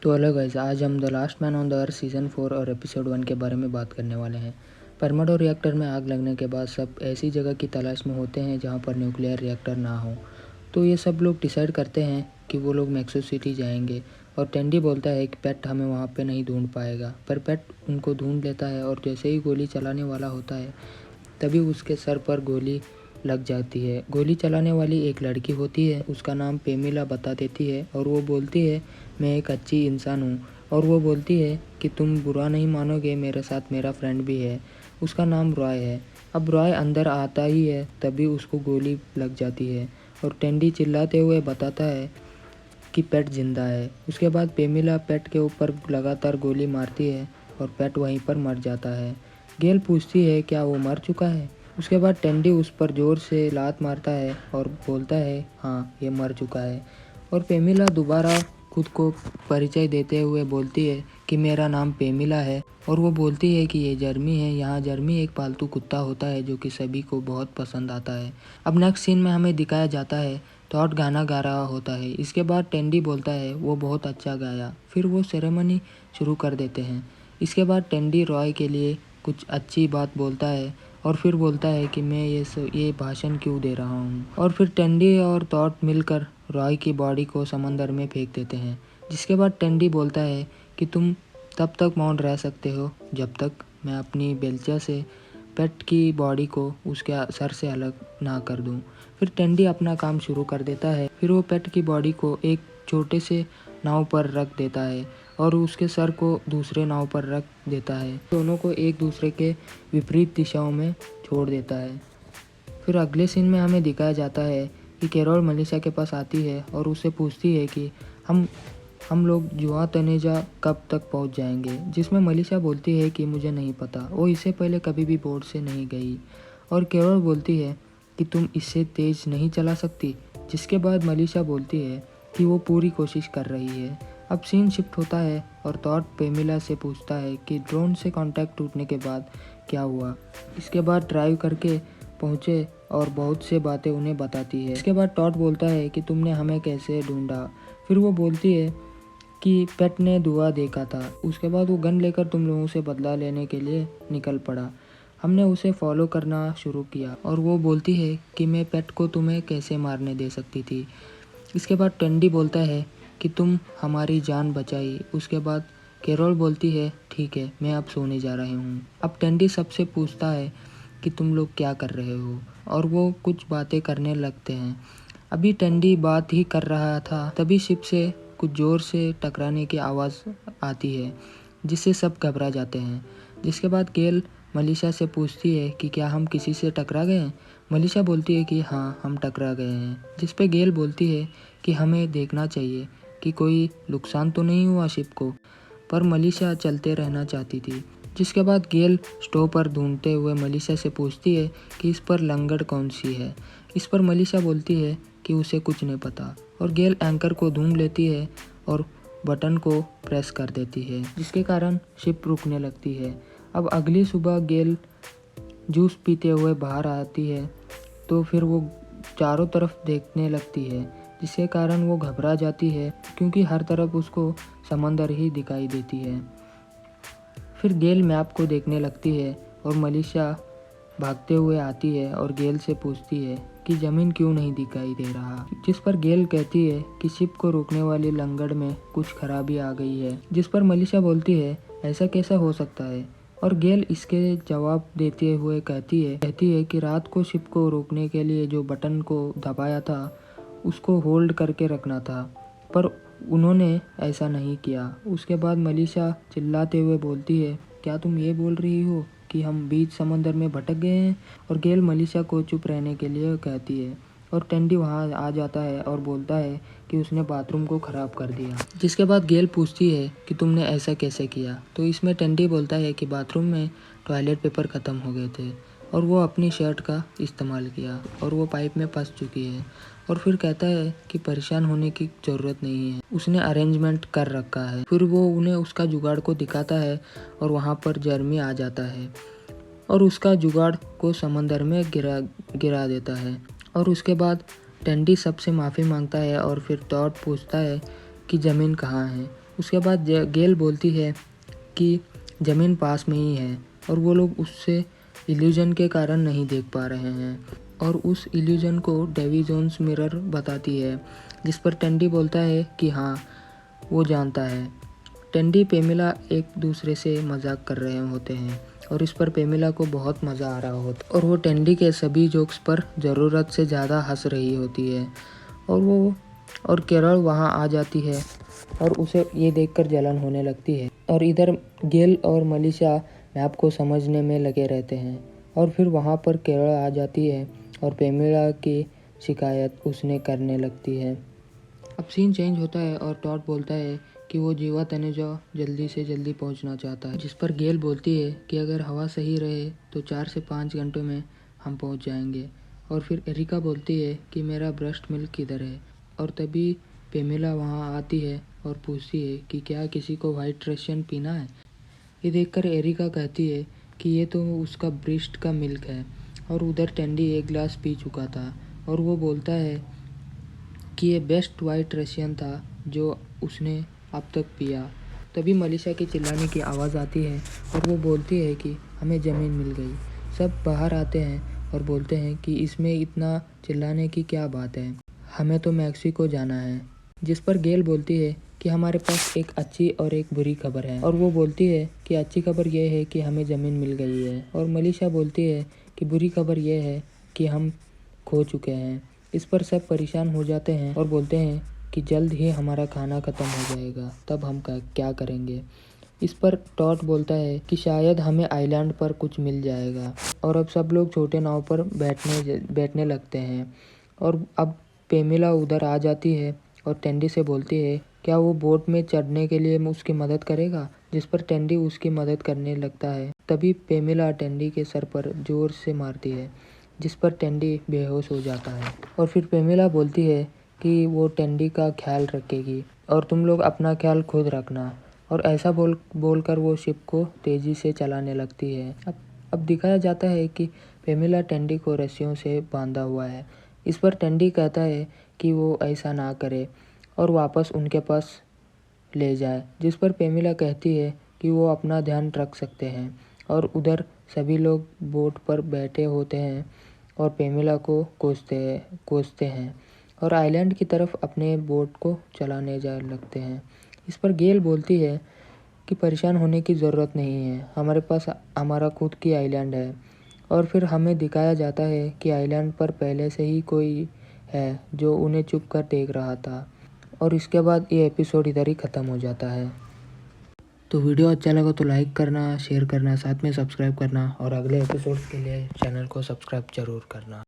तो hello guys, आज हम the last man on the earth season 4 और एपिसोड 1 के बारे में बात करने वाले हैं। परमाणु रिएक्टर में आग लगने के बाद सब ऐसी जगह की तलाश में होते हैं जहां पर न्यूक्लियर रिएक्टर ना हो। तो ये सब लोग डिसाइड करते हैं कि वो लोग मैक्सो सिटी जाएंगे और टेंडी बोलता है कि पेट हमें वहाँ पे नहीं ढूंढ पाएगा, पर पेट उनको ढूंढ लेता है और जैसे ही गोली चलाने वाला होता है तभी उसके सर पर गोली लग जाती है। गोली चलाने वाली एक लड़की होती है, उसका नाम पेमिला बता देती है और वो बोलती है मैं एक अच्छी इंसान हूँ। और वो बोलती है कि तुम बुरा नहीं मानोगे, मेरे साथ मेरा फ्रेंड भी है, उसका नाम रॉय है। अब रॉय अंदर आता ही है तभी उसको गोली लग जाती है और टेंडी चिल्लाते हुए बताता है कि पेट जिंदा है। उसके बाद पेमिला पेट के ऊपर लगातार गोली मारती है और पेट वहीं पर मर जाता है। गेल पूछती है क्या वो मर चुका है। उसके बाद टेंडी उस पर जोर से लात मारता है और बोलता है हाँ ये मर चुका है। और पेमिला दोबारा खुद को परिचय देते हुए बोलती है कि मेरा नाम पेमिला है और वो बोलती है कि ये जर्मी है। यहाँ जर्मी एक पालतू कुत्ता होता है जो कि सभी को बहुत पसंद आता है। अब नेक्स्ट सीन में हमें दिखाया जाता है टॉड गाना गा रहा होता है। इसके बाद टेंडी बोलता है वो बहुत अच्छा गाया। फिर वो सेरेमनी शुरू कर देते हैं। इसके बाद टेंडी रॉय के लिए कुछ अच्छी बात बोलता है और फिर बोलता है कि मैं ये भाषण क्यों दे रहा हूँ। और फिर टेंडी और टॉड मिलकर रॉय की बॉडी को समंदर में फेंक देते हैं। जिसके बाद टेंडी बोलता है कि तुम तब तक मौन रह सकते हो जब तक मैं अपनी बेलचा से पेट की बॉडी को उसके सर से अलग ना कर दूं। फिर टेंडी अपना काम शुरू कर देता है। फिर वो पेट की बॉडी को एक छोटे से नाव पर रख देता है और उसके सर को दूसरे नाव पर रख देता है। दोनों को एक दूसरे के विपरीत दिशाओं में छोड़ देता है। फिर अगले सीन में हमें दिखाया जाता है कि कैरोल मलेशिया के पास आती है और उससे पूछती है कि हम लोग जुआ तनेजा कब तक पहुंच जाएंगे। जिसमें मलेशिया बोलती है कि मुझे नहीं पता, वो इससे पहले कभी भी बोट से नहीं गई। और कैरोल बोलती है कि तुम इससे तेज़ नहीं चला सकती। जिसके बाद मलेशिया बोलती है कि वो पूरी कोशिश कर रही है। अब सीन शिफ्ट होता है और टॉड पेमिला से पूछता है कि ड्रोन से कांटेक्ट टूटने के बाद क्या हुआ। इसके बाद ड्राइव करके पहुँचे और बहुत से बातें उन्हें बताती है। इसके बाद टॉड बोलता है कि तुमने हमें कैसे ढूंढा। फिर वो बोलती है कि पेट ने दुआ देखा था। उसके बाद वो गन लेकर तुम लोगों से बदला लेने के लिए निकल पड़ा। हमने उसे फॉलो करना शुरू किया और वो बोलती है कि मैं पेट को तुम्हें कैसे मारने दे सकती थी। इसके बाद टेंडी बोलता है कि तुम हमारी जान बचाई। उसके बाद कैरोल बोलती है ठीक है, मैं अब सोने जा रही हूँ। अब टेंडी सबसे पूछता है कि तुम लोग क्या कर रहे हो और वो कुछ बातें करने लगते हैं। अभी टेंडी बात ही कर रहा था तभी शिप से कुछ ज़ोर से टकराने की आवाज़ आती है जिससे सब घबरा जाते हैं। जिसके बाद गेल मलेशिया से पूछती है कि क्या हम किसी से टकरा गए हैं। मलेशिया बोलती है कि हाँ हम टकरा गए हैं। जिस पे गेल बोलती है कि हमें देखना चाहिए कि कोई नुकसान तो नहीं हुआ शिप को, पर मलेशिया चलते रहना चाहती थी। जिसके बाद गेल स्टोव पर ढूंढते हुए मलेशिया से पूछती है कि इस पर लंगड़ कौन सी है। इस पर मलेशिया बोलती है कि उसे कुछ नहीं पता और गेल एंकर को ढूंढ लेती है और बटन को प्रेस कर देती है जिसके कारण शिप रुकने लगती है। अब अगली सुबह गेल जूस पीते हुए बाहर आती है तो फिर वो चारों तरफ देखने लगती है जिसके कारण वो घबरा जाती है क्योंकि हर तरफ उसको समंदर ही दिखाई देती है। फिर गेल मैप को देखने लगती है और मलेशिया भागते हुए आती है और गेल से पूछती है कि ज़मीन क्यों नहीं दिखाई दे रहा। जिस पर गेल कहती है कि शिप को रोकने वाली लंगड़ में कुछ खराबी आ गई है। जिस पर मलेशिया बोलती है ऐसा कैसा हो सकता है और गेल इसके जवाब देते हुए कहती है कि रात को शिप को रोकने के लिए जो बटन को दबाया था उसको होल्ड करके रखना था, पर उन्होंने ऐसा नहीं किया। उसके बाद मलेशिया चिल्लाते हुए बोलती है क्या तुम ये बोल रही हो कि हम बीच समंदर में भटक गए हैं। और गेल मलेशिया को चुप रहने के लिए कहती है और टेंडी वहाँ आ जाता है और बोलता है कि उसने बाथरूम को ख़राब कर दिया। जिसके बाद गेल पूछती है कि तुमने ऐसा कैसे किया। तो इसमें टेंडी बोलता है कि बाथरूम में टॉयलेट पेपर ख़त्म हो गए थे और वो अपनी शर्ट का इस्तेमाल किया और वो पाइप में फंस चुकी है। और फिर कहता है कि परेशान होने की ज़रूरत नहीं है, उसने अरेंजमेंट कर रखा है। फिर वो उन्हें उसका जुगाड़ को दिखाता है और वहाँ पर जर्मी आ जाता है और उसका जुगाड़ को समंदर में गिरा देता है। और उसके बाद टेंडी सबसे माफ़ी मांगता है और फिर टॉड पूछता है कि ज़मीन कहाँ है। उसके बाद गेल बोलती है कि ज़मीन पास में ही है और वो लोग उससे इल्यूजन के कारण नहीं देख पा रहे हैं, और उस इल्यूजन को डेवी जोन्स मिरर बताती है, जिस पर टेंडी बोलता है कि हाँ वो जानता है। टेंडी पेमिला एक दूसरे से मजाक कर रहे होते हैं और इस पर पेमिला को बहुत मज़ा आ रहा होता और वो टेंडी के सभी जोक्स पर ज़रूरत से ज़्यादा हंस रही होती है। और केरल वहाँ आ जाती है और उसे ये देखकर जलन होने लगती है, और इधर गेल और मलिशा मैप को समझने में लगे रहते हैं। और फिर वहाँ पर केरल आ जाती है और पेमिला की शिकायत उसने करने लगती है। अब सीन चेंज होता है और टॉड बोलता है कि वो जीवा तनेजा जल्दी से जल्दी पहुंचना चाहता है, जिस पर गेल बोलती है कि अगर हवा सही रहे तो 4 से 5 घंटों में हम पहुंच जाएंगे। और फिर एरिका बोलती है कि मेरा ब्रेस्ट मिल्क किधर है, और तभी पेमिला वहां आती है और पूछती है कि क्या किसी को वाइट रशियन पीना है। ये देखकर एरिका कहती है कि ये तो उसका ब्रेस्ट का मिल्क है, और उधर टेंडी एक गिलास पी चुका था और वो बोलता है कि ये बेस्ट वाइट रशियन था जो उसने अब तक पिया। तभी मलिशा की चिल्लाने की आवाज़ आती है और वो बोलती है कि हमें ज़मीन मिल गई। सब बाहर आते हैं और बोलते हैं कि इसमें इतना चिल्लाने की क्या बात है, हमें तो मैक्सिको जाना है। जिस पर गेल बोलती है कि हमारे पास एक अच्छी और एक बुरी खबर है, और वो बोलती है कि अच्छी खबर यह है कि हमें ज़मीन मिल गई है, और मलिशा बोलती है कि बुरी खबर यह है कि हम खो चुके हैं। इस पर सब परेशान हो जाते हैं और बोलते हैं कि जल्द ही हमारा खाना ख़त्म हो जाएगा, तब हम क्या करेंगे। इस पर टॉड बोलता है कि शायद हमें आइलैंड पर कुछ मिल जाएगा, और अब सब लोग छोटे नाव पर बैठने लगते हैं। और अब पेमिला उधर आ जाती है और टेंडी से बोलती है क्या वो बोट में चढ़ने के लिए उसकी मदद करेगा, जिस पर टेंडी उसकी मदद करने लगता है। तभी पेमिला टेंडी के सर पर जोर से मारती है, जिस पर टेंडी बेहोश हो जाता है। और फिर पेमिला बोलती है कि वो टेंडी का ख्याल रखेगी और तुम लोग अपना ख्याल खुद रखना, और ऐसा बोलकर वो शिप को तेज़ी से चलाने लगती है। अब दिखाया जाता है कि पेमिला टेंडी को रस्सियों से बांधा हुआ है। इस पर टेंडी कहता है कि वो ऐसा ना करे और वापस उनके पास ले जाए, जिस पर पेमिला कहती है कि वो अपना ध्यान रख सकते हैं। और उधर सभी लोग बोट पर बैठे होते हैं और पेमिला को कोसते हैं और आइलैंड की तरफ अपने बोट को चलाने जा लगते हैं। इस पर गेल बोलती है कि परेशान होने की ज़रूरत नहीं है, हमारे पास हमारा खुद की आइलैंड है। और फिर हमें दिखाया जाता है कि आइलैंड पर पहले से ही कोई है जो उन्हें चुप कर देख रहा था, और इसके बाद ये एपिसोड इधर ही ख़त्म हो जाता है। तो वीडियो अच्छा लगा तो लाइक करना, शेयर करना, साथ में सब्सक्राइब करना, और अगले एपिसोड्स के लिए चैनल को सब्सक्राइब ज़रूर करना।